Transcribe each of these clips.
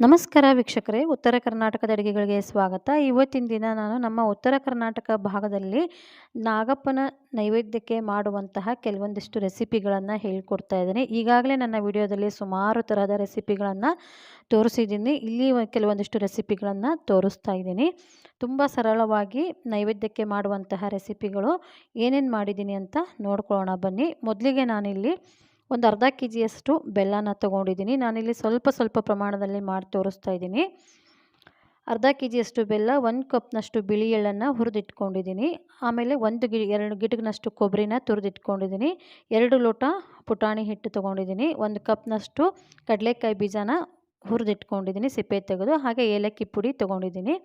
ನಮಸ್ಕಾರ ವೀಕ್ಷಕರೇ, ಉತ್ತರ ಕರ್ನಾಟಕದ ಅಡುಗೆಗಳಿಗೆ ಸ್ವಾಗತ. ಇವತ್ತಿನ ದಿನ ನಾನು ನಮ್ಮ ಉತ್ತರ ಕರ್ನಾಟಕ ಭಾಗದಲ್ಲಿ ನಾಗಪ್ಪನ ನೈವೇದ್ಯಕ್ಕೆ ಮಾಡುವಂತಹ ಕೆಲವೊಂದಿಷ್ಟು ರೆಸಿಪಿಗಳನ್ನು ಹೇಳ್ಕೊಡ್ತಾ ಇದ್ದೀನಿ. ಈಗಾಗಲೇ ನನ್ನ ವಿಡಿಯೋದಲ್ಲಿ ಸುಮಾರು ತರಹದ ರೆಸಿಪಿಗಳನ್ನು ತೋರಿಸಿದ್ದೀನಿ. ಇಲ್ಲಿ ಕೆಲವೊಂದಿಷ್ಟು ರೆಸಿಪಿಗಳನ್ನು ತೋರಿಸ್ತಾ ಇದ್ದೀನಿ. ತುಂಬ ಸರಳವಾಗಿ ನೈವೇದ್ಯಕ್ಕೆ ಮಾಡುವಂತಹ ರೆಸಿಪಿಗಳು ಏನೇನು ಮಾಡಿದ್ದೀನಿ ಅಂತ ನೋಡ್ಕೊಳ್ಳೋಣ ಬನ್ನಿ. ಮೊದಲಿಗೆ ನಾನಿಲ್ಲಿ ಒಂದು ಅರ್ಧ ಕೆ ಜಿಯಷ್ಟು ಬೆಲ್ಲನ ತೊಗೊಂಡಿದ್ದೀನಿ. ನಾನಿಲ್ಲಿ ಸ್ವಲ್ಪ ಪ್ರಮಾಣದಲ್ಲಿ ಮಾಡಿ ತೋರಿಸ್ತಾ ಇದ್ದೀನಿ. ಅರ್ಧ ಕೆ ಜಿಯಷ್ಟು ಬೆಲ್ಲ, 1 ಕಪ್ನಷ್ಟು ಬಿಳಿ ಎಳ್ಳನ್ನು ಹುರಿದಿಟ್ಕೊಂಡಿದ್ದೀನಿ. ಆಮೇಲೆ 2 ಗಿಟಕ್ನಷ್ಟು ಕೊಬ್ಬರಿನ ತುರಿದಿಟ್ಕೊಂಡಿದ್ದೀನಿ. 2 ಲೋಟ ಪುಟಾಣಿ ಹಿಟ್ಟು ತೊಗೊಂಡಿದ್ದೀನಿ. 1 ಕಪ್ನಷ್ಟು ಕಡಲೆಕಾಯಿ ಬೀಜನ ಹುರಿದಿಟ್ಕೊಂಡಿದ್ದೀನಿ ಸಿಪ್ಪೆ ತೆಗೆದು. ಹಾಗೆ ಏಲಕ್ಕಿ ಪುಡಿ ತೊಗೊಂಡಿದ್ದೀನಿ.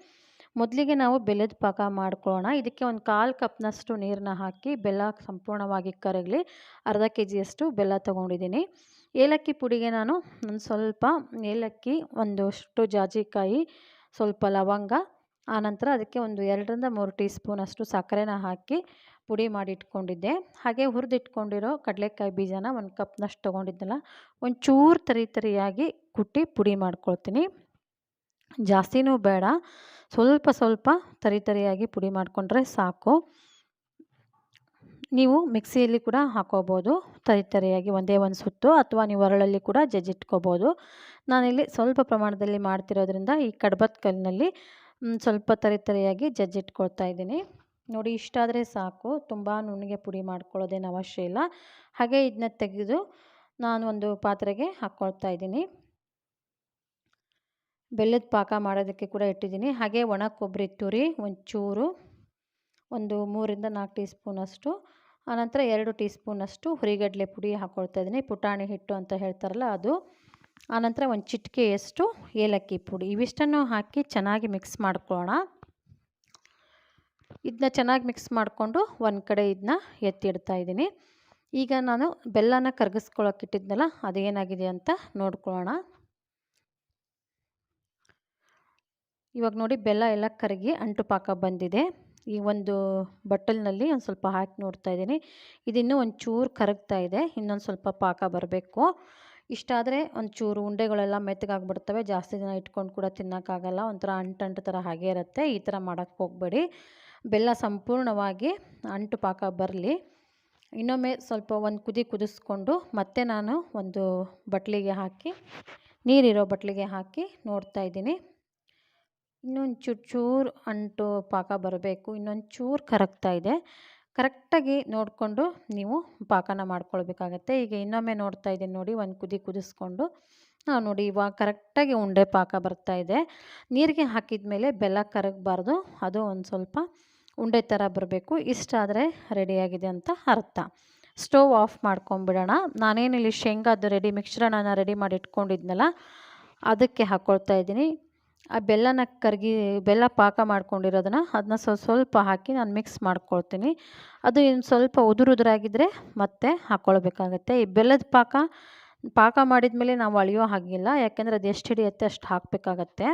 ಮೊದಲಿಗೆ ನಾವು ಬೆಲ್ಲದ ಪಾಕ ಮಾಡ್ಕೊಳ್ಳೋಣ. ಇದಕ್ಕೆ ಒಂದು 1/4 ಕಪ್ನಷ್ಟು ನೀರನ್ನ ಹಾಕಿ ಬೆಲ್ಲ ಸಂಪೂರ್ಣವಾಗಿ ಕರಗಲಿ. ಅರ್ಧ ಕೆ ಜಿಯಷ್ಟು ಬೆಲ್ಲ ತೊಗೊಂಡಿದ್ದೀನಿ. ಏಲಕ್ಕಿ ಪುಡಿಗೆ ನಾನು ಒಂದು ಸ್ವಲ್ಪ ಏಲಕ್ಕಿ, ಒಂದಷ್ಟು ಜಾಜಿಕಾಯಿ, ಸ್ವಲ್ಪ ಲವಂಗ, ಆನಂತರ ಅದಕ್ಕೆ ಒಂದು 2ರಿಂದ 3 ಟೀ ಸ್ಪೂನಷ್ಟು ಸಕ್ಕರೆನ ಹಾಕಿ ಪುಡಿ ಮಾಡಿ ಇಟ್ಕೊಂಡಿದ್ದೆ. ಹಾಗೆ ಹುರಿದಿಟ್ಕೊಂಡಿರೋ ಕಡಲೆಕಾಯಿ ಬೀಜನ 1 ಕಪ್ನಷ್ಟು ತೊಗೊಂಡಿದ್ದೆನಲ್ಲ, ಒಂಚೂರು ತರಿಯಾಗಿ ಕುಟ್ಟಿ ಪುಡಿ ಮಾಡ್ಕೊಳ್ತೀನಿ. ಜಾಸ್ತಿನೂ ಬೇಡ, ಸ್ವಲ್ಪ ತರಿಯಾಗಿ ಪುಡಿ ಮಾಡಿಕೊಂಡ್ರೆ ಸಾಕು. ನೀವು ಮಿಕ್ಸಿಯಲ್ಲಿ ಕೂಡ ಹಾಕೋಬೋದು ತರಿಯಾಗಿ ಒಂದೇ ಒಂದು ಸುತ್ತು, ಅಥವಾ ನೀವು ಒರಳಲ್ಲಿ ಕೂಡ ಜಜ್ಜಿಟ್ಕೋಬೋದು. ನಾನಿಲ್ಲಿ ಸ್ವಲ್ಪ ಪ್ರಮಾಣದಲ್ಲಿ ಮಾಡ್ತಿರೋದ್ರಿಂದ ಈ ಕಡ್ಬದ ಕಲ್ಲಿನಲ್ಲಿ ಸ್ವಲ್ಪ ತರಿಯಾಗಿ ಜಜ್ಜಿಟ್ಕೊಳ್ತಾ ಇದ್ದೀನಿ. ನೋಡಿ, ಇಷ್ಟಾದರೆ ಸಾಕು, ತುಂಬ ನುಣ್ಣಗೆ ಪುಡಿ ಮಾಡ್ಕೊಳ್ಳೋದೇನು ಅವಶ್ಯ ಇಲ್ಲ. ಹಾಗೆ ಇದನ್ನ ತೆಗೆದು ನಾನು ಒಂದು ಪಾತ್ರೆಗೆ ಹಾಕ್ಕೊಳ್ತಾ ಇದ್ದೀನಿ. ಬೆಲ್ಲದ ಪಾಕ ಮಾಡೋದಕ್ಕೆ ಕೂಡ ಇಟ್ಟಿದ್ದೀನಿ. ಹಾಗೆ ಒಣ ಕೊಬ್ಬರಿ ತುರಿ ಒಂಚೂರು, ಒಂದು 3ರಿಂದ 4 ಟೀ ಸ್ಪೂನಷ್ಟು, ಆನಂತರ 2 ಟೀ ಸ್ಪೂನಷ್ಟು ಹುರಿಗಡಲೆ ಪುಡಿ ಹಾಕ್ಕೊಳ್ತಾ ಇದ್ದೀನಿ. ಪುಟಾಣಿ ಹಿಟ್ಟು ಅಂತ ಹೇಳ್ತಾರಲ್ಲ ಅದು. ಆನಂತರ ಒಂದು ಚಿಟಿಕೆಯಷ್ಟು ಏಲಕ್ಕಿ ಪುಡಿ. ಇವಿಷ್ಟನ್ನು ಹಾಕಿ ಚೆನ್ನಾಗಿ ಮಿಕ್ಸ್ ಮಾಡ್ಕೊಳ್ಳೋಣ. ಇದನ್ನ ಚೆನ್ನಾಗಿ ಮಿಕ್ಸ್ ಮಾಡಿಕೊಂಡು ಒಂದು ಕಡೆ ಇದನ್ನ ಎತ್ತಿಡ್ತಾ ಇದ್ದೀನಿ. ಈಗ ನಾನು ಬೆಲ್ಲನ ಕರಗಿಸ್ಕೊಳ್ಳೋಕೆ ಇಟ್ಟಿದ್ನಲ್ಲ, ಅದೇನಾಗಿದೆ ಅಂತ ನೋಡ್ಕೊಳ್ಳೋಣ. ಇವಾಗ ನೋಡಿ, ಬೆಲ್ಲ ಎಲ್ಲ ಕರಗಿ ಅಂಟು ಪಾಕ ಬಂದಿದೆ. ಈ ಒಂದು ಬಟ್ಟಲಿನಲ್ಲಿ ಒಂದು ಸ್ವಲ್ಪ ಹಾಕಿ ನೋಡ್ತಾ ಇದ್ದೀನಿ. ಇದಿನ್ನೂ ಒಂಚೂರು ಕರಗ್ತಾ ಇದೆ, ಇನ್ನೊಂದು ಸ್ವಲ್ಪ ಪಾಕ ಬರಬೇಕು. ಇಷ್ಟಾದರೆ ಒಂಚೂರು ಉಂಡೆಗಳೆಲ್ಲ ಮೆತ್ತಗಾಗ್ಬಿಡ್ತವೆ, ಜಾಸ್ತಿ ದಿನ ಇಟ್ಕೊಂಡು ಕೂಡ ತಿನ್ನೋಕ್ಕಾಗಲ್ಲ, ಒಂಥರ ಅಂಟು ಥರ ಹಾಗೆ ಇರುತ್ತೆ. ಈ ಥರ ಮಾಡೋಕ್ಕೆ ಹೋಗಬೇಡಿ. ಬೆಲ್ಲ ಸಂಪೂರ್ಣವಾಗಿ ಅಂಟು ಪಾಕ ಬರಲಿ. ಇನ್ನೊಮ್ಮೆ ಸ್ವಲ್ಪ ಒಂದು ಕುದಿಸ್ಕೊಂಡು ಮತ್ತೆ ನಾನು ಒಂದು ಬಟ್ಲಿಗೆ ಹಾಕಿ, ನೀರಿರೋ ಬಟ್ಲಿಗೆ ಹಾಕಿ ನೋಡ್ತಾ ಇದ್ದೀನಿ. ಇನ್ನೊಂದು ಚೂರು ಅಂಟು ಪಾಕ ಬರಬೇಕು, ಇನ್ನೊಂದು ಚೂರು ಕರಗ್ತಾ ಇದೆ. ಕರೆಕ್ಟಾಗಿ ನೋಡಿಕೊಂಡು ನೀವು ಪಾಕನ ಮಾಡ್ಕೊಳ್ಬೇಕಾಗತ್ತೆ. ಈಗ ಇನ್ನೊಮ್ಮೆ ನೋಡ್ತಾ ಇದ್ದೀನಿ ನೋಡಿ, ಒಂದು ಕುದಿಸ್ಕೊಂಡು ನೋಡಿ, ಇವಾಗ ಕರೆಕ್ಟಾಗಿ ಉಂಡೆ ಪಾಕ ಬರ್ತಾ ಇದೆ. ನೀರಿಗೆ ಹಾಕಿದ ಮೇಲೆ ಬೆಲ್ಲ ಕರಗಬಾರ್ದು, ಅದು ಒಂದು ಸ್ವಲ್ಪ ಉಂಡೆ ಥರ ಬರಬೇಕು. ಇಷ್ಟಾದರೆ ರೆಡಿಯಾಗಿದೆ ಅಂತ ಅರ್ಥ. Stove off ಮಾಡ್ಕೊಂಬಿಡೋಣ. ನಾನೇನಿಲ್ಲಿ ಶೇಂಗಾದ ಮಿಕ್ಸ್ಚರನ್ನ ರೆಡಿ ಮಾಡಿ ಇಟ್ಕೊಂಡಿದ್ನಲ್ಲ, ಅದಕ್ಕೆ ಹಾಕ್ಕೊಳ್ತಾ ಇದ್ದೀನಿ. ಆ ಬೆಲ್ಲ ಪಾಕ ಮಾಡ್ಕೊಂಡಿರೋದನ್ನ ಸ್ವಲ್ಪ ಹಾಕಿ ನಾನು ಮಿಕ್ಸ್ ಮಾಡ್ಕೊಳ್ತೀನಿ. ಅದು ಇನ್ನು ಸ್ವಲ್ಪ ಉದುರಾಗಿದ್ದರೆ ಮತ್ತೆ ಹಾಕ್ಕೊಳ್ಬೇಕಾಗತ್ತೆ. ಈ ಬೆಲ್ಲದ ಪಾಕ ಮಾಡಿದ ಮೇಲೆ ನಾವು ಅಳಿಯೋ ಹಾಗಿಲ್ಲ, ಯಾಕೆಂದರೆ ಅದು ಎಷ್ಟು ಹಿಡಿಯುತ್ತೆ ಅಷ್ಟು ಹಾಕಬೇಕಾಗತ್ತೆ.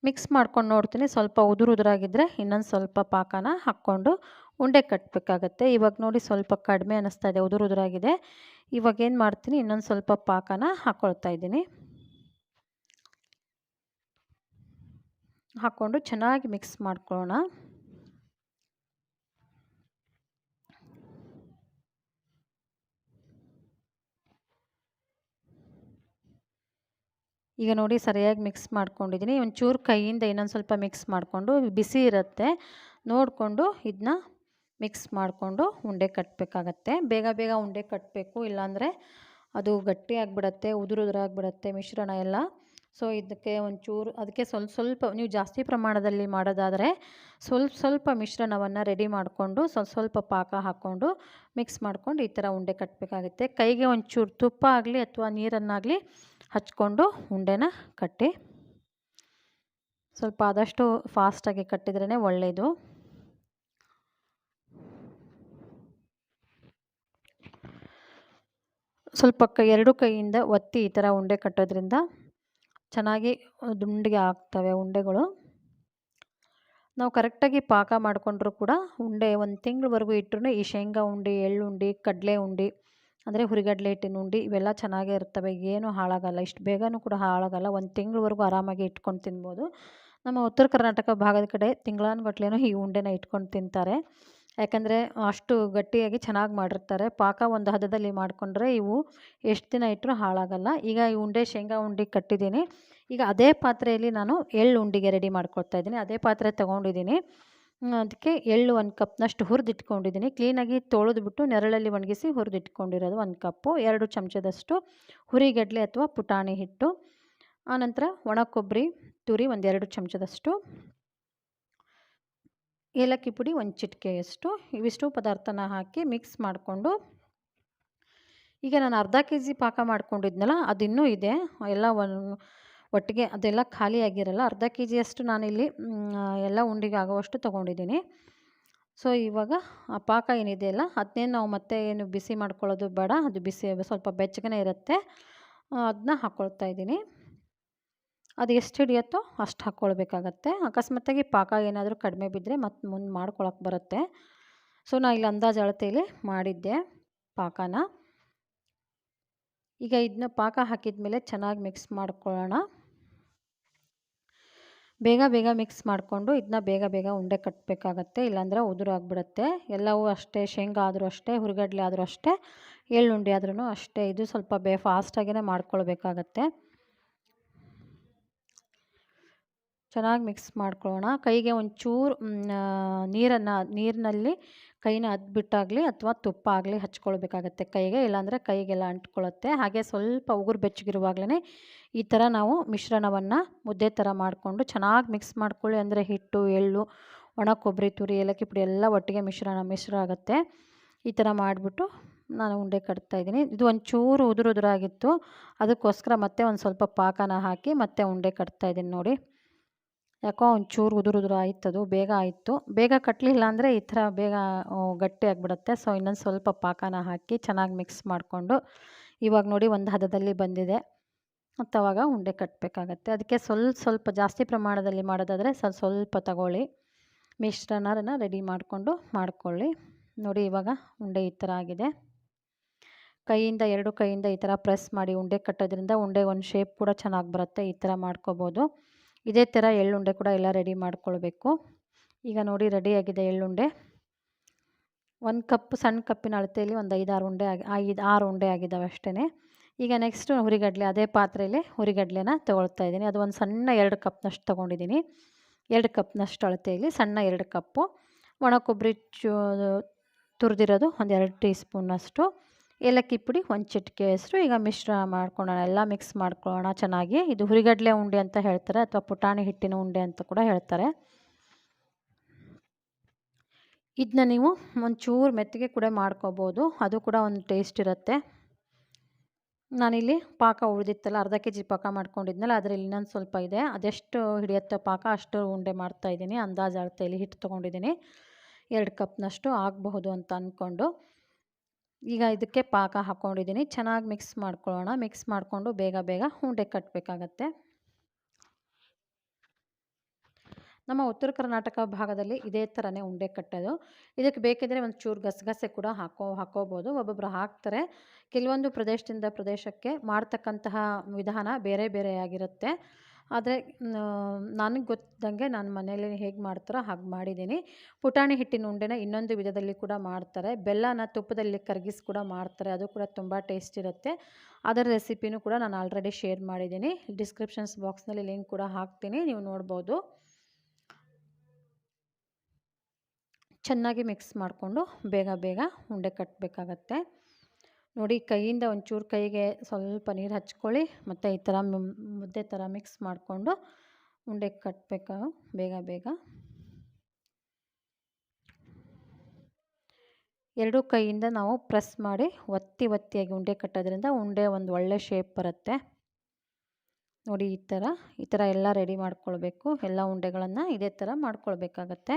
ಮಿಕ್ಸ್ ಮಾಡ್ಕೊಂಡು ನೋಡ್ತೀನಿ, ಸ್ವಲ್ಪ ಉದುರಾಗಿದ್ದರೆ ಇನ್ನೊಂದು ಸ್ವಲ್ಪ ಪಾಕನ ಹಾಕ್ಕೊಂಡು ಉಂಡೆ ಕಟ್ಟಬೇಕಾಗತ್ತೆ. ಇವಾಗ ನೋಡಿ, ಸ್ವಲ್ಪ ಕಡಿಮೆ ಅನ್ನಿಸ್ತಾ ಇದೆ, ಉದುರಾಗಿದೆ. ಇವಾಗ ಏನು ಮಾಡ್ತೀನಿ, ಇನ್ನೊಂದು ಸ್ವಲ್ಪ ಪಾಕನ ಹಾಕ್ಕೊಳ್ತಾ ಇದ್ದೀನಿ. ಹಾಕ್ಕೊಂಡು ಚೆನ್ನಾಗಿ ಮಿಕ್ಸ್ ಮಾಡ್ಕೊಳ್ಳೋಣ. ಈಗ ನೋಡಿ, ಸರಿಯಾಗಿ ಮಿಕ್ಸ್ ಮಾಡ್ಕೊಂಡಿದ್ದೀನಿ. ಒಂಚೂರು ಕೈಯಿಂದ ಇನ್ನೊಂದು ಸ್ವಲ್ಪ ಮಿಕ್ಸ್ ಮಾಡಿಕೊಂಡು, ಬಿಸಿ ಇರುತ್ತೆ ನೋಡಿಕೊಂಡು ಇದನ್ನ ಮಿಕ್ಸ್ ಮಾಡಿಕೊಂಡು ಉಂಡೆ ಕಟ್ಟಬೇಕಾಗತ್ತೆ. ಬೇಗ ಉಂಡೆ ಕಟ್ಟಬೇಕು, ಇಲ್ಲಾಂದರೆ ಅದು ಗಟ್ಟಿಯಾಗಿಬಿಡತ್ತೆ, ಉದುರಾಗಿಬಿಡತ್ತೆ ಮಿಶ್ರಣ ಎಲ್ಲ. ಸೊ ಇದಕ್ಕೆ ಒಂಚೂರು, ಅದಕ್ಕೆ ಸ್ವಲ್ಪ ನೀವು ಜಾಸ್ತಿ ಪ್ರಮಾಣದಲ್ಲಿ ಮಾಡೋದಾದರೆ ಸ್ವಲ್ಪ ಮಿಶ್ರಣವನ್ನು ರೆಡಿ ಮಾಡಿಕೊಂಡು ಸ್ವಲ್ಪ ಪಾಕ ಹಾಕ್ಕೊಂಡು ಮಿಕ್ಸ್ ಮಾಡ್ಕೊಂಡು ಈ ಥರ ಉಂಡೆ ಕಟ್ಟಬೇಕಾಗುತ್ತೆ. ಕೈಗೆ ಒಂಚೂರು ತುಪ್ಪ ಆಗಲಿ ಅಥವಾ ನೀರನ್ನಾಗಲಿ ಹಚ್ಕೊಂಡು ಉಂಡೆನ ಕಟ್ಟಿ. ಸ್ವಲ್ಪ ಆದಷ್ಟು ಫಾಸ್ಟಾಗಿ ಕಟ್ಟಿದ್ರೇ ಒಳ್ಳೆಯದು. ಸ್ವಲ್ಪ ಎರಡು ಕೈಯಿಂದ ಒತ್ತಿ ಈ ಥರ ಉಂಡೆ ಕಟ್ಟೋದ್ರಿಂದ ಚೆನ್ನಾಗಿ ದುಂಡಿಗೆ ಆಗ್ತವೆ ಉಂಡೆಗಳು. ನಾವು ಕರೆಕ್ಟಾಗಿ ಪಾಕ ಮಾಡಿಕೊಂಡ್ರೂ ಕೂಡ ಉಂಡೆ 1 ತಿಂಗಳವರೆಗೂ ಇಟ್ಟರೂ ಈ ಶೇಂಗಾ ಉಂಡೆ, ಎಳ್ಳುಂಡೆ, ಕಡಲೆ ಉಂಡೆ ಅಂದರೆ ಹುರಿಗಡಲೆ ಹಿಟ್ಟಿನ ಉಂಡೆ ಇವೆಲ್ಲ ಚೆನ್ನಾಗೇ ಇರ್ತವೆ, ಏನು ಹಾಳಾಗಲ್ಲ, ಇಷ್ಟು ಬೇಗನೂ ಕೂಡ ಹಾಳಾಗಲ್ಲ. 1 ತಿಂಗಳವರೆಗೂ ಆರಾಮಾಗಿ ಇಟ್ಕೊಂಡು ತಿನ್ಬೋದು. ನಮ್ಮ ಉತ್ತರ ಕರ್ನಾಟಕ ಭಾಗದ ಕಡೆ ತಿಂಗಳಾನುಗಟ್ಲೆನೂ ಈ ಉಂಡೆನ ಇಟ್ಕೊಂಡು ತಿಂತಾರೆ. ಯಾಕಂದರೆ ಅಷ್ಟು ಗಟ್ಟಿಯಾಗಿ ಚೆನ್ನಾಗಿ ಮಾಡಿರ್ತಾರೆ. ಪಾಕ ಒಂದು ಹದದಲ್ಲಿ ಮಾಡಿಕೊಂಡ್ರೆ ಇವು ಎಷ್ಟು ದಿನ ಇಟ್ಟರೂ ಹಾಳಾಗಲ್ಲ. ಈಗ ಈ ಉಂಡೆ ಶೇಂಗಾ ಉಂಡೆ ಕಟ್ಟಿದ್ದೀನಿ. ಈಗ ಅದೇ ಪಾತ್ರೆಯಲ್ಲಿ ನಾನು ಎಳ್ಳು ಉಂಡೆಗೆ ರೆಡಿ ಮಾಡ್ಕೊಳ್ತಾ ಇದ್ದೀನಿ. ಅದೇ ಪಾತ್ರೆ ತೊಗೊಂಡಿದ್ದೀನಿ. ಅದಕ್ಕೆ ಎಳ್ಳು 1 ಕಪ್ನಷ್ಟು ಹುರಿದಿಟ್ಕೊಂಡಿದ್ದೀನಿ. ಕ್ಲೀನಾಗಿ ತೊಳೆದ್ಬಿಟ್ಟು ನೆರಳಲ್ಲಿ ಒಣಗಿಸಿ ಹುರಿದಿಟ್ಕೊಂಡಿರೋದು 1 ಕಪ್ಪು. 2 ಚಮಚದಷ್ಟು ಹುರಿಗಡಲೆ ಅಥವಾ ಪುಟಾಣಿ ಹಿಟ್ಟು, ಆನಂತರ ಒಣ ಕೊಬ್ಬರಿ ತುರಿ 1 2 ಚಮಚದಷ್ಟು, ಏಲಕ್ಕಿ ಪುಡಿ 1 ಚಿಟಿಕೆಯಷ್ಟು, ಇವಿಷ್ಟು ಪದಾರ್ಥನ ಹಾಕಿ ಮಿಕ್ಸ್ ಮಾಡಿಕೊಂಡು, ಈಗ ನಾನು ಅರ್ಧ ಕೆ ಜಿ ಪಾಕ ಮಾಡ್ಕೊಂಡಿದ್ನಲ್ಲ ಅದಿನ್ನೂ ಇದೆ. ಎಲ್ಲ ಒಟ್ಟಿಗೆ ಅದೆಲ್ಲ ಖಾಲಿಯಾಗಿರಲ್ಲ. ಅರ್ಧ ಕೆ ಜಿಯಷ್ಟು ನಾನಿಲ್ಲಿ ಎಲ್ಲ ಉಂಡೆಗೆ ಆಗುವಷ್ಟು ತೊಗೊಂಡಿದ್ದೀನಿ. ಸೊ ಇವಾಗ ಆ ಪಾಕ ಏನಿದೆಯಲ್ಲ ಅದನ್ನೇ ನಾವು ಮತ್ತೆ ಏನು ಬಿಸಿ ಮಾಡ್ಕೊಳ್ಳೋದು ಬೇಡ, ಅದು ಬಿಸಿ ಸ್ವಲ್ಪ ಬೆಚ್ಚಗೇ ಇರುತ್ತೆ. ಅದನ್ನ ಹಾಕ್ಕೊಳ್ತಾ ಇದ್ದೀನಿ. ಅದು ಎಷ್ಟು ಹಿಡಿಯುತ್ತೋ ಅಷ್ಟು ಹಾಕ್ಕೊಳ್ಬೇಕಾಗತ್ತೆ. ಅಕಸ್ಮಾತಾಗಿ ಪಾಕ ಏನಾದರೂ ಕಡಿಮೆ ಬಿದ್ದರೆ ಮತ್ತೆ ಮುಂದೆ ಮಾಡ್ಕೊಳಕ್ಕೆ ಬರುತ್ತೆ. ಸೊ ನಾನು ಇಲ್ಲಿ ಅಂದಾಜು ಅಳತೆಯಲ್ಲಿ ಮಾಡಿದ್ದೆ ಪಾಕನ. ಈಗ ಇದನ್ನ ಪಾಕ ಹಾಕಿದ ಮೇಲೆ ಚೆನ್ನಾಗಿ ಮಿಕ್ಸ್ ಮಾಡ್ಕೊಳ್ಳೋಣ. ಬೇಗ ಬೇಗ ಮಿಕ್ಸ್ ಮಾಡಿಕೊಂಡು ಇದನ್ನ ಬೇಗ ಬೇಗ ಉಂಡೆ ಕಟ್ಟಬೇಕಾಗತ್ತೆ, ಇಲ್ಲಾಂದರೆ ಉದುರಾಗ್ಬಿಡುತ್ತೆ. ಎಲ್ಲವೂ ಅಷ್ಟೇ, ಶೇಂಗಾ ಆದರೂ ಅಷ್ಟೇ, ಹುರಿಗಡಲೆ ಆದರೂ ಅಷ್ಟೇ, ಎಳ್ಳುಂಡೆ ಆದ್ರೂ ಅಷ್ಟೇ. ಇದು ಸ್ವಲ್ಪ ಫಾಸ್ಟಾಗಿಯೇ ಮಾಡ್ಕೊಳ್ಬೇಕಾಗತ್ತೆ. ಚೆನ್ನಾಗಿ ಮಿಕ್ಸ್ ಮಾಡ್ಕೊಳ್ಳೋಣ. ಕೈಗೆ ಒಂಚೂರು ನೀರಿನಲ್ಲಿ ಕೈನ ಅದ್ಬಿಟ್ಟಾಗಲಿ ಅಥವಾ ತುಪ್ಪ ಆಗಲಿ ಹಚ್ಕೊಳ್ಬೇಕಾಗತ್ತೆ ಕೈಗೆ, ಇಲ್ಲಾಂದರೆ ಕೈಗೆಲ್ಲ ಅಂಟ್ಕೊಳ್ಳುತ್ತೆ. ಹಾಗೆ ಸ್ವಲ್ಪ ಉಗುರು ಬೆಚ್ಚಗಿರುವಾಗಲೇ ಈ ಥರ ನಾವು ಮಿಶ್ರಣವನ್ನು ಮುದ್ದೆ ಥರ ಮಾಡಿಕೊಂಡು ಚೆನ್ನಾಗಿ ಮಿಕ್ಸ್ ಮಾಡ್ಕೊಳ್ಳಿ. ಅಂದರೆ ಹಿಟ್ಟು, ಎಳ್ಳು, ಒಣ ಕೊಬ್ಬರಿ ತುರಿ, ಏಲಕ್ಕಿ ಪುಡಿ ಎಲ್ಲ ಒಟ್ಟಿಗೆ ಮಿಶ್ರ ಆಗುತ್ತೆ. ಈ ಥರ ಮಾಡಿಬಿಟ್ಟು ನಾನು ಉಂಡೆ ಕಟ್ತಾಯಿದ್ದೀನಿ. ಇದು ಒಂಚೂರು ಉದುರಾಗಿತ್ತು, ಅದಕ್ಕೋಸ್ಕರ ಮತ್ತೆ ಒಂದು ಸ್ವಲ್ಪ ಪಾಕನ ಹಾಕಿ ಮತ್ತೆ ಉಂಡೆ ಕಟ್ತಾಯಿದ್ದೀನಿ. ನೋಡಿ, ಯಾಕೋ ಒಂಚೂರು ಉದುರು ಆಯ್ತದು, ಬೇಗ ಆಯಿತು. ಬೇಗ ಕಟ್ಟಲಿಲ್ಲ ಅಂದರೆ ಈ ಥರ ಬೇಗ ಗಟ್ಟಿ ಆಗಿಬಿಡುತ್ತೆ. ಸೊ ಇನ್ನೊಂದು ಸ್ವಲ್ಪ ಪಾಕನ ಹಾಕಿ ಚೆನ್ನಾಗಿ ಮಿಕ್ಸ್ ಮಾಡಿಕೊಂಡು, ಇವಾಗ ನೋಡಿ ಒಂದು ಹದದಲ್ಲಿ ಬಂದಿದೆ. ಮತ್ತು ಆವಾಗ ಉಂಡೆ ಕಟ್ಟಬೇಕಾಗತ್ತೆ. ಅದಕ್ಕೆ ಸ್ವಲ್ಪ ಜಾಸ್ತಿ ಪ್ರಮಾಣದಲ್ಲಿ ಮಾಡೋದಾದರೆ ಸ್ವಲ್ಪ ತಗೊಳ್ಳಿ. ಮಿಶ್ರಣನ ರೆಡಿ ಮಾಡ್ಕೊಳ್ಳಿ. ನೋಡಿ ಇವಾಗ ಉಂಡೆ ಈ ಥರ ಆಗಿದೆ. ಎರಡು ಕೈಯಿಂದ ಈ ಥರ ಪ್ರೆಸ್ ಮಾಡಿ ಉಂಡೆ ಕಟ್ಟೋದ್ರಿಂದ ಉಂಡೆ ಒಂದು ಶೇಪ್ ಕೂಡ ಚೆನ್ನಾಗಿ ಬರುತ್ತೆ. ಈ ಥರ ಮಾಡ್ಕೋಬೋದು. ಇದೇ ಥರ ಎಳ್ಳುಂಡೆ ಕೂಡ ಎಲ್ಲ ರೆಡಿ ಮಾಡ್ಕೊಳ್ಬೇಕು. ಈಗ ನೋಡಿ ರೆಡಿಯಾಗಿದೆ ಎಳ್ಳುಂಡೆ. 1 ಕಪ್ ಸಣ್ಣ ಕಪ್ಪಿನ ಅಳತೆಯಲ್ಲಿ ಒಂದು 6 ಉಂಡೆ ಆಗಿದ್ದಾವೆ ಅಷ್ಟೇ. ಈಗ ನೆಕ್ಸ್ಟು ಹುರಿಗಡಲೆ, ಅದೇ ಪಾತ್ರೆಯಲ್ಲಿ ಹುರಿಗಡಲೆನ ತೊಗೊಳ್ತಾ ಇದ್ದೀನಿ. ಅದು ಒಂದು ಸಣ್ಣ 2 ಕಪ್ನಷ್ಟು ತೊಗೊಂಡಿದ್ದೀನಿ. 2 ಕಪ್ನಷ್ಟು ಅಳತೆಯಲ್ಲಿ ಸಣ್ಣ 2 ಕಪ್ಪು. ಒಣ ಕೊಬ್ಬರಿ ತುರಿದಿರೋದು ಒಂದು 2 ಟೀ ಸ್ಪೂನಷ್ಟು, ಏಲಕ್ಕಿ ಪುಡಿ 1 ಚಿಟಿಕೆಯಷ್ಟು. ಈಗ ಮಿಶ್ರ ಮಾಡ್ಕೊಳ್ಳೋಣ, ಎಲ್ಲ ಮಿಕ್ಸ್ ಮಾಡ್ಕೊಳ್ಳೋಣ ಚೆನ್ನಾಗಿ. ಇದು ಹುರಿಗಡಲೆ ಉಂಡೆ ಅಂತ ಹೇಳ್ತಾರೆ, ಅಥವಾ ಪುಟಾಣಿ ಹಿಟ್ಟಿನ ಉಂಡೆ ಅಂತ ಕೂಡ ಹೇಳ್ತಾರೆ. ಇದನ್ನ ನೀವು ಒಂಚೂರು ಮೆತ್ತಗೆ ಕೂಡ ಮಾಡ್ಕೋಬೋದು, ಅದು ಕೂಡ ಒಂದು ಟೇಸ್ಟ್ ಇರುತ್ತೆ. ನಾನಿಲ್ಲಿ ಪಾಕ ಉಳಿದಿತ್ತಲ್ಲ, ಅರ್ಧ ಕೆ ಜಿ ಪಾಕ ಮಾಡ್ಕೊಂಡಿದ್ನಲ್ಲ, ಅದರಲ್ಲಿ ಇನ್ನೊಂದು ಸ್ವಲ್ಪ ಇದೆ. ಅದೆಷ್ಟು ಹಿಡಿಯುತ್ತೋ ಪಾಕ ಅಷ್ಟು ಉಂಡೆ ಮಾಡ್ತಾಯಿದ್ದೀನಿ. ಅಂದಾಜು ಅಳತೆಯಲ್ಲಿ ಹಿಟ್ಟು ತೊಗೊಂಡಿದ್ದೀನಿ. 2 ಕಪ್ನಷ್ಟು ಆಗಬಹುದು ಅಂತ ಅಂದ್ಕೊಂಡು ಈಗ ಇದಕ್ಕೆ ಪಾಕ ಹಾಕ್ಕೊಂಡಿದ್ದೀನಿ. ಚೆನ್ನಾಗಿ ಮಿಕ್ಸ್ ಮಾಡ್ಕೊಳ್ಳೋಣ. ಮಿಕ್ಸ್ ಮಾಡಿಕೊಂಡು ಬೇಗ ಬೇಗ ಉಂಡೆ ಕಟ್ಟಬೇಕಾಗತ್ತೆ. ನಮ್ಮ ಉತ್ತರ ಕರ್ನಾಟಕ ಭಾಗದಲ್ಲಿ ಇದೇ ಥರನೇ ಉಂಡೆ ಕಟ್ಟೋದು. ಇದಕ್ಕೆ ಬೇಕಿದ್ದರೆ ಒಂದು ಚೂರು ಗಸಗಸೆ ಕೂಡ ಹಾಕೋಬೋದು. ಒಬ್ಬೊಬ್ಬರು ಹಾಕ್ತಾರೆ. ಕೆಲವೊಂದು ಪ್ರದೇಶದಿಂದ ಪ್ರದೇಶಕ್ಕೆ ಮಾಡ್ತಕ್ಕಂತಹ ವಿಧಾನ ಬೇರೆ ಬೇರೆಯಾಗಿರುತ್ತೆ. ಆದರೆ ನನಗೆ ಗೊತ್ತಿದ್ದಂಗೆ ನಾನು ಮನೆಯಲ್ಲಿ ಹೇಗೆ ಮಾಡ್ತಾರೋ ಹಾಗೆ ಮಾಡಿದ್ದೀನಿ. ಪುಟಾಣಿ ಹಿಟ್ಟಿನ ಉಂಡೆನ ಇನ್ನೊಂದು ವಿಧದಲ್ಲಿ ಕೂಡ ಮಾಡ್ತಾರೆ. ಬೆಲ್ಲನ ತುಪ್ಪದಲ್ಲಿ ಕರಗಿಸಿ ಕೂಡ ಮಾಡ್ತಾರೆ, ಅದು ಕೂಡ ತುಂಬ ಟೇಸ್ಟ್ ಇರುತ್ತೆ. ಅದರ ರೆಸಿಪಿನೂ ಕೂಡ ನಾನು ಆಲ್ರೆಡಿ ಶೇರ್ ಮಾಡಿದ್ದೀನಿ. ಡಿಸ್ಕ್ರಿಪ್ಷನ್ಸ್ ಬಾಕ್ಸ್ನಲ್ಲಿ ಲಿಂಕ್ ಕೂಡ ಹಾಕ್ತೀನಿ, ನೀವು ನೋಡ್ಬೋದು. ಚೆನ್ನಾಗಿ ಮಿಕ್ಸ್ ಮಾಡಿಕೊಂಡು ಬೇಗ ಬೇಗ ಉಂಡೆ ಕಟ್ಟಬೇಕಾಗತ್ತೆ. ನೋಡಿ, ಕೈಯಿಂದ ಒಂಚೂರು ಕೈಗೆ ಸ್ವಲ್ಪ ನೀರು ಹಚ್ಕೊಳ್ಳಿ, ಮತ್ತು ಈ ಥರ ಮುದ್ದೆ ಥರ ಮಿಕ್ಸ್ ಮಾಡಿಕೊಂಡು ಉಂಡೆ ಕಟ್ಟಬೇಕು ಬೇಗ ಬೇಗ. 2 ಕೈಯಿಂದ ನಾವು ಪ್ರೆಸ್ ಮಾಡಿ ಒತ್ತಿಯಾಗಿ ಉಂಡೆ ಕಟ್ಟೋದ್ರಿಂದ ಉಂಡೆ ಒಂದು ಒಳ್ಳೆ ಶೇಪ್ ಬರುತ್ತೆ. ನೋಡಿ, ಈ ಥರ ಎಲ್ಲ ರೆಡಿ ಮಾಡ್ಕೊಳ್ಬೇಕು. ಎಲ್ಲ ಉಂಡೆಗಳನ್ನು ಇದೇ ಥರ ಮಾಡ್ಕೊಳ್ಬೇಕಾಗತ್ತೆ.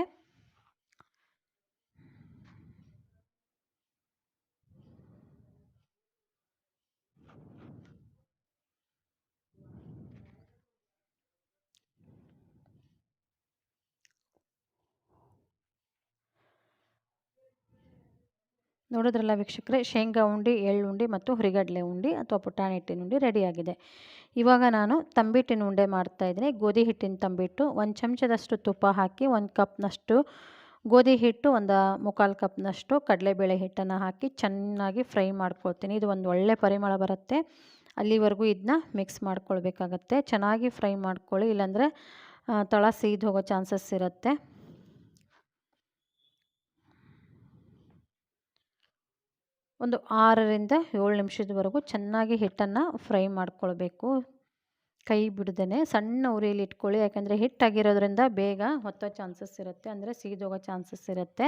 ನೋಡಿದ್ರಲ್ಲ ವೀಕ್ಷಕರೇ, ಶೇಂಗಾ ಉಂಡೆ, ಎಳ್ಳುಂಡೆ ಮತ್ತು ಹುರಿಗಡಲೆ ಉಂಡೆ ಅಥವಾ ಪುಟಾಣಿ ಹಿಟ್ಟಿನ ಉಂಡೆ ರೆಡಿಯಾಗಿದೆ. ಇವಾಗ ನಾನು ತಂಬಿಟ್ಟಿನ ಉಂಡೆ ಮಾಡ್ತಾಯಿದ್ದೀನಿ. ಗೋಧಿ ಹಿಟ್ಟಿನ ತಂಬಿಟ್ಟು, 1 ಚಮಚದಷ್ಟು ತುಪ್ಪ ಹಾಕಿ 1 ಕಪ್ನಷ್ಟು ಗೋಧಿ ಹಿಟ್ಟು, 1/4 ಕಪ್ನಷ್ಟು ಕಡಲೆಬೇಳೆ ಹಿಟ್ಟನ್ನು ಹಾಕಿ ಚೆನ್ನಾಗಿ ಫ್ರೈ ಮಾಡ್ಕೊಳ್ತೀನಿ. ಇದು ಒಂದು ಒಳ್ಳೆ ಪರಿಮಳ ಬರುತ್ತೆ. ಅಲ್ಲಿವರೆಗೂ ಇದನ್ನ ಮಿಕ್ಸ್ ಮಾಡ್ಕೊಳ್ಬೇಕಾಗತ್ತೆ. ಚೆನ್ನಾಗಿ ಫ್ರೈ ಮಾಡ್ಕೊಳ್ಳಿ, ಇಲ್ಲಾಂದರೆ ತಳ ಸೀದು ಹೋಗೋ ಚಾನ್ಸಸ್ ಇರುತ್ತೆ. ಒಂದು 6ರಿಂದ 7 ನಿಮಿಷದವರೆಗೂ ಚೆನ್ನಾಗಿ ಹಿಟ್ಟನ್ನು ಫ್ರೈ ಮಾಡ್ಕೊಳ್ಬೇಕು, ಕೈ ಬಿಡ್ದೇ ಸಣ್ಣ ಉರಿಯಲ್ಲಿ ಇಟ್ಕೊಳ್ಳಿ. ಯಾಕಂದರೆ ಹಿಟ್ಟಾಗಿರೋದ್ರಿಂದ ಬೇಗ ಹೊತ್ತೋ ಚಾನ್ಸಸ್ ಇರುತ್ತೆ, ಅಂದರೆ ಸೀದೋಗೋ ಚಾನ್ಸಸ್ ಇರುತ್ತೆ.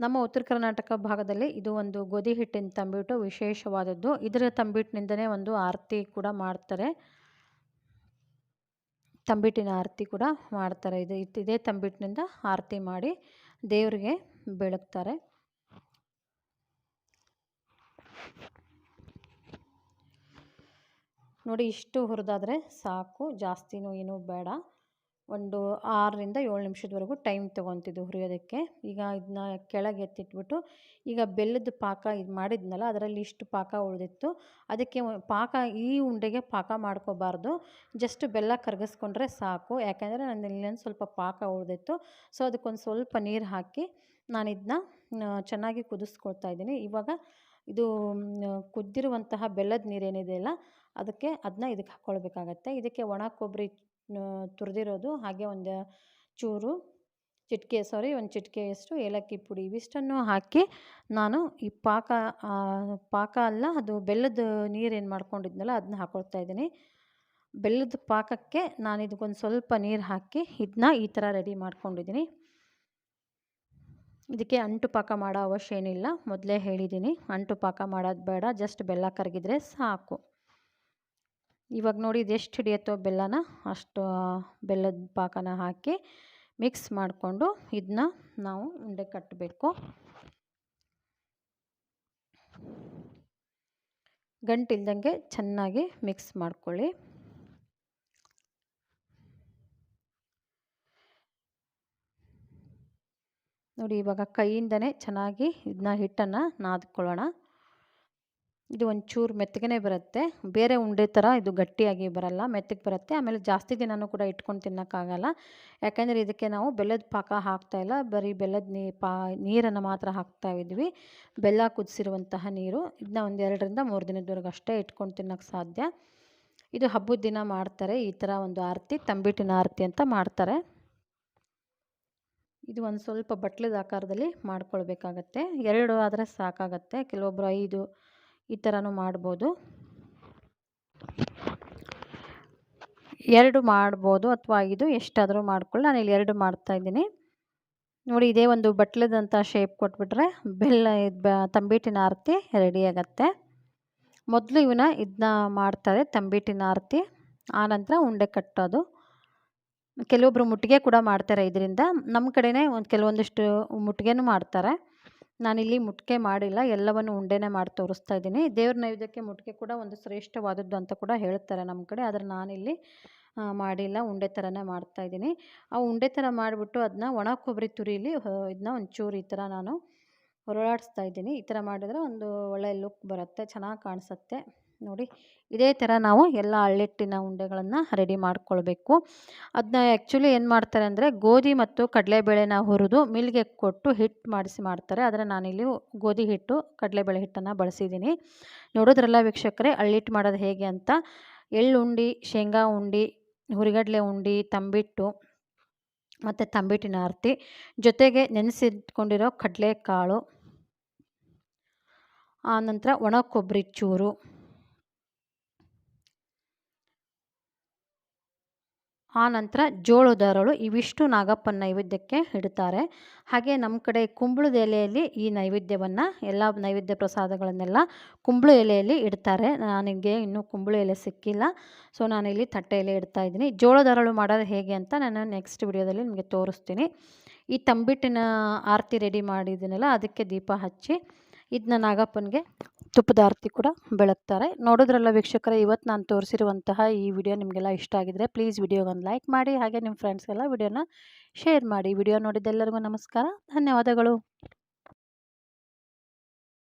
ನಮ್ಮ ಉತ್ತರ ಕರ್ನಾಟಕ ಭಾಗದಲ್ಲಿ ಇದು ಒಂದು ಗೋಧಿ ಹಿಟ್ಟಿನ ತಂಬಿಟ್ಟು ವಿಶೇಷವಾದದ್ದು. ಇದರ ತಂಬಿಟ್ಟಿನಿಂದನೇ ಒಂದು ಆರತಿ ಕೂಡ ಮಾಡ್ತಾರೆ, ತಂಬಿಟ್ಟಿನ ಆರತಿ ಕೂಡ ಮಾಡ್ತಾರೆ. ಇದೇ ತಂಬಿಟ್ಟಿನಿಂದ ಆರತಿ ಮಾಡಿ ದೇವರಿಗೆ ಬೆಳಗ್ತಾರೆ. ನೋಡಿ, ಇಷ್ಟು ಹುರಿದಾದರೆ ಸಾಕು, ಜಾಸ್ತಿನೂ ಏನೂ ಬೇಡ. ಒಂದು 6ರಿಂದ 7 ನಿಮಿಷದವರೆಗೂ ಟೈಮ್ ತೊಗೊತಿದ್ದು ಹುರಿಯೋದಕ್ಕೆ. ಈಗ ಇದನ್ನ ಕೆಳಗೆ ಎತ್ತಿಟ್ಬಿಟ್ಟು, ಈಗ ಬೆಲ್ಲದ ಪಾಕ ಇದು ಮಾಡಿದ್ನಲ್ಲ, ಅದರಲ್ಲಿ ಇಷ್ಟು ಪಾಕ ಉಳಿದಿತ್ತು. ಅದಕ್ಕೆ ಪಾಕ, ಈ ಉಂಡೆಗೆ ಪಾಕ ಮಾಡ್ಕೋಬಾರ್ದು, ಜಸ್ಟ್ ಬೆಲ್ಲ ಕರಗಿಸ್ಕೊಂಡ್ರೆ ಸಾಕು. ಯಾಕೆಂದರೆ ನನ್ನ ಇಲ್ಲೊಂದು ಸ್ವಲ್ಪ ಪಾಕ ಉಳಿದಿತ್ತು. ಸೊ ಅದಕ್ಕೊಂದು ಸ್ವಲ್ಪ ನೀರು ಹಾಕಿ ನಾನು ಇದನ್ನ ಚೆನ್ನಾಗಿ ಕುದಿಸ್ಕೊಳ್ತಾ ಇದ್ದೀನಿ. ಇವಾಗ ಇದು ಕುದ್ದಿರುವಂತಹ ಬೆಲ್ಲದ ನೀರೇನಿದೆಯಲ್ಲ, ಅದನ್ನ ಇದಕ್ಕೆ ಹಾಕ್ಕೊಳ್ಬೇಕಾಗತ್ತೆ. ಇದಕ್ಕೆ ಒಣ ಕೊಬ್ಬರಿ ತುರಿದಿರೋದು, ಹಾಗೆ ಒಂದು ಚಿಟಿಕೆಯಷ್ಟು ಏಲಕ್ಕಿ ಪುಡಿ, ಇವಿಷ್ಟನ್ನು ಹಾಕಿ ನಾನು ಈ ಪಾಕ ಅಲ್ಲ, ಅದು ಬೆಲ್ಲದ ನೀರೇನು ಮಾಡ್ಕೊಂಡಿದ್ನಲ್ಲ ಅದನ್ನ ಹಾಕ್ಕೊಳ್ತಾ ಇದ್ದೀನಿ. ಬೆಲ್ಲದ ಪಾಕಕ್ಕೆ ನಾನು ಇದಕ್ಕೊಂದು ಸ್ವಲ್ಪ ನೀರು ಹಾಕಿ ಇದನ್ನ ಈ ಥರ ರೆಡಿ ಮಾಡ್ಕೊಂಡಿದ್ದೀನಿ. ಇದಕ್ಕೆ ಅಂಟು ಪಾಕ ಮಾಡೋ ಅವಶ್ಯ ಏನಿಲ್ಲ, ಮೊದಲೇ ಹೇಳಿದ್ದೀನಿ. ಅಂಟು ಪಾಕ ಮಾಡೋದು ಬೇಡ, ಜಸ್ಟ್ ಬೆಲ್ಲ ಕರಗಿದ್ರೆ ಸಾಕು. ಇವಾಗ ನೋಡಿ, ಇದು ಎಷ್ಟು ಹಿಡಿಯುತ್ತೋ ಬೆಲ್ಲನ ಅಷ್ಟು ಬೆಲ್ಲದ ಪಾಕನ ಹಾಕಿ ಮಿಕ್ಸ್ ಮಾಡಿಕೊಂಡು ಇದನ್ನ ನಾವು ಉಂಡೆ ಕಟ್ಟಬೇಕು. ಗಂಟಿಲ್ದಂಗೆ ಚೆನ್ನಾಗಿ ಮಿಕ್ಸ್ ಮಾಡ್ಕೊಳ್ಳಿ. ನೋಡಿ, ಇವಾಗ ಕೈಯಿಂದನೇ ಚೆನ್ನಾಗಿ ಇದನ್ನ ಹಿಟ್ಟನ್ನು ನಾದ್ಕೊಳ್ಳೋಣ. ಇದು ಒಂಚೂರು ಮೆತ್ತಗೆ ಬರುತ್ತೆ, ಬೇರೆ ಉಂಡೆ ಥರ ಇದು ಗಟ್ಟಿಯಾಗಿ ಬರಲ್ಲ, ಮೆತ್ತಗೆ ಬರುತ್ತೆ. ಆಮೇಲೆ ಜಾಸ್ತಿ ದಿನವೂ ಕೂಡ ಇಟ್ಕೊಂಡು ತಿನ್ನೋಕ್ಕಾಗಲ್ಲ. ಯಾಕೆಂದರೆ ಇದಕ್ಕೆ ನಾವು ಬೆಲ್ಲದ ಪಾಕ ಹಾಕ್ತಾಯಿಲ್ಲ, ಬರೀ ಬೆಲ್ಲದ ನೀರನ್ನು ಮಾತ್ರ ಹಾಕ್ತಾ ಇದ್ವಿ, ಬೆಲ್ಲ ಕುದಿಸಿರುವಂತಹ ನೀರು. ಇದನ್ನ ಒಂದು 2ರಿಂದ 3 ದಿನದವರೆಗೂ ಅಷ್ಟೇ ಇಟ್ಕೊಂಡು ತಿನ್ನೋಕ್ಕೆ ಸಾಧ್ಯ. ಇದು ಹಬ್ಬದ ದಿನ ಮಾಡ್ತಾರೆ ಈ ಥರ ಒಂದು ಆರತಿ, ತಂಬಿಟ್ಟಿನ ಆರತಿ ಅಂತ ಮಾಡ್ತಾರೆ. ಇದು ಒಂದು ಸ್ವಲ್ಪ ಬಟ್ಲದ ಆಕಾರದಲ್ಲಿ ಮಾಡ್ಕೊಳ್ಬೇಕಾಗತ್ತೆ. 2 ಆದರೆ ಸಾಕಾಗತ್ತೆ, ಕೆಲವೊಬ್ಬರು 5 ಈ ಥರನೂ ಮಾಡ್ಬೋದು. 2 ಮಾಡ್ಬೋದು ಅಥವಾ 5 ಎಷ್ಟಾದರೂ ಮಾಡ್ಕೊಳ್ಳಿ. ನಾನು ಇಲ್ಲಿ 2 ಮಾಡ್ತಾಯಿದ್ದೀನಿ. ನೋಡಿ, ಇದೇ ಒಂದು ಬಟ್ಲದಂಥ ಶೇಪ್ ಕೊಟ್ಬಿಟ್ರೆ ತಂಬಿಟ್ಟಿನ ಆರತಿ ರೆಡಿ ಆಗುತ್ತೆ. ಮೊದಲು ಇದನ್ನ ಮಾಡ್ತಾರೆ ತಂಬಿಟ್ಟಿನ ಆರತಿ, ಆನಂತರ ಉಂಡೆ ಕಟ್ಟೋದು. ಕೆಲವೊಬ್ಬರು ಮುಟ್ಟಿಗೆ ಕೂಡ ಮಾಡ್ತಾರೆ ಇದರಿಂದ. ನಮ್ಮ ಕಡೆನೇ ಕೆಲವೊಂದಿಷ್ಟು ಮುಟ್ಟಿಗೆನೂ ಮಾಡ್ತಾರೆ. ನಾನಿಲ್ಲಿ ಮುಟ್ಟಿಗೆ ಮಾಡಿಲ್ಲ, ಎಲ್ಲವನ್ನು ಉಂಡೆನೇ ಮಾಡಿ ತೋರಿಸ್ತಾ ಇದ್ದೀನಿ. ದೇವ್ರ ನೈವೇದ್ಯಕ್ಕೆ ಮುಟ್ಟಿಗೆ ಕೂಡ ಒಂದು ಶ್ರೇಷ್ಠವಾದದ್ದು ಅಂತ ಕೂಡ ಹೇಳ್ತಾರೆ ನಮ್ಮ ಕಡೆ, ಆದರೆ ನಾನಿಲ್ಲಿ ಮಾಡಿಲ್ಲ, ಉಂಡೆ ಥರನೇ ಮಾಡ್ತಾಯಿದ್ದೀನಿ. ಆ ಉಂಡೆ ಥರ ಮಾಡಿಬಿಟ್ಟು ಅದನ್ನ ಒಣ ಕೊಬ್ಬರಿ ತುರಿಲಿ ಇದನ್ನ ಒಂಚೂರು ಈ ಥರ ನಾನು ಹೊರಳಾಡಿಸ್ತಾ ಇದ್ದೀನಿ. ಈ ಥರ ಮಾಡಿದರೆ ಒಂದು ಒಳ್ಳೆಯ ಲುಕ್ ಬರುತ್ತೆ, ಚೆನ್ನಾಗಿ ಕಾಣಿಸುತ್ತೆ. ನೋಡಿ, ಇದೇ ಥರ ನಾವು ಎಲ್ಲ ಅಳ್ಳಿಟ್ಟಿನ ಉಂಡೆಗಳನ್ನು ರೆಡಿ ಮಾಡ್ಕೊಳ್ಬೇಕು. ಅದನ್ನ ಆ್ಯಕ್ಚುಲಿ ಏನು ಮಾಡ್ತಾರೆ ಅಂದರೆ, ಗೋಧಿ ಮತ್ತು ಕಡಲೆಬೇಳೆನ ಹುರಿದು ಮಿಲ್ಗೆ ಕೊಟ್ಟು ಹಿಟ್ಟು ಮಾಡ್ತಾರೆ. ಆದರೆ ನಾನಿಲ್ಲಿ ಗೋಧಿ ಹಿಟ್ಟು, ಕಡಲೆಬೇಳೆ ಹಿಟ್ಟನ್ನು ಬಳಸಿದ್ದೀನಿ. ನೋಡೋದ್ರಲ್ಲ ವೀಕ್ಷಕರೇ, ಅಳ್ಳಿಟ್ಟು ಮಾಡೋದು ಹೇಗೆ ಅಂತ. ಎಳ್ಳುಂಡೆ, ಶೇಂಗಾ ಉಂಡೆ, ಹುರಿಗಡಲೆ ಉಂಡೆ, ತಂಬಿಟ್ಟು ಮತ್ತು ತಂಬಿಟ್ಟಿನ ಆರತಿ, ಜೊತೆಗೆ ನೆನೆಸಿಟ್ಕೊಂಡಿರೋ ಕಡಲೆಕಾಳು, ಆನಂತರ ಒಣ ಕೊಬ್ಬರಿ ಚೂರು, ಆನಂತರ ಜೋಳದ ಅರಳು, ಇವಿಷ್ಟು ನಾಗಪ್ಪನ ನೈವೇದ್ಯಕ್ಕೆ ಇಡ್ತಾರೆ. ಹಾಗೆ ನಮ್ಮ ಕಡೆ ಕುಂಬಳದ ಎಲೆಯಲ್ಲಿ ಈ ನೈವೇದ್ಯವನ್ನು, ಎಲ್ಲ ನೈವೇದ್ಯ ಪ್ರಸಾದಗಳನ್ನೆಲ್ಲ ಕುಂಬಳ ಎಲೆಯಲ್ಲಿ ಇಡ್ತಾರೆ. ನನಗೆ ಇನ್ನೂ ಕುಂಬಳ ಎಲೆ ಸಿಕ್ಕಿಲ್ಲ, ಸೊ ನಾನಿಲ್ಲಿ ತಟ್ಟೆ ಎಲೆ ಇಡ್ತಾ ಇದ್ದೀನಿ. ಜೋಳದ ಅರಳು ಮಾಡೋದು ಹೇಗೆ ಅಂತ ನಾನು ನೆಕ್ಸ್ಟ್ ವಿಡಿಯೋದಲ್ಲಿ ನಿಮಗೆ ತೋರಿಸ್ತೀನಿ. ಈ ತಂಬಿಟ್ಟಿನ ಆರತಿ ರೆಡಿ ಮಾಡಿದ್ದೀನಲ್ಲ, ಅದಕ್ಕೆ ದೀಪ ಹಚ್ಚಿ ಇದನ್ನ ನಾಗಪ್ಪನಿಗೆ ತುಪ್ಪದ ಆರತಿ ಕೂಡ ಬೆಳಗ್ತಾರೆ. ನೋಡೋದ್ರಲ್ಲ ವೀಕ್ಷಕರೇ, ಇವತ್ತು ನಾನು ತೋರಿಸಿರುವಂತಹ ಈ ವಿಡಿಯೋ ನಿಮಗೆಲ್ಲ ಇಷ್ಟ ಆಗಿದ್ರೆ ಪ್ಲೀಸ್ ವಿಡಿಯೋಗೊಂದು ಲೈಕ್ ಮಾಡಿ, ಹಾಗೆ ನಿಮ್ಮ ಫ್ರೆಂಡ್ಸ್ಗೆಲ್ಲ ವಿಡಿಯೋನ ಶೇರ್ ಮಾಡಿ. ವಿಡಿಯೋ ನೋಡಿದ್ದೆಲ್ಲರಿಗೂ ನಮಸ್ಕಾರ, ಧನ್ಯವಾದಗಳು.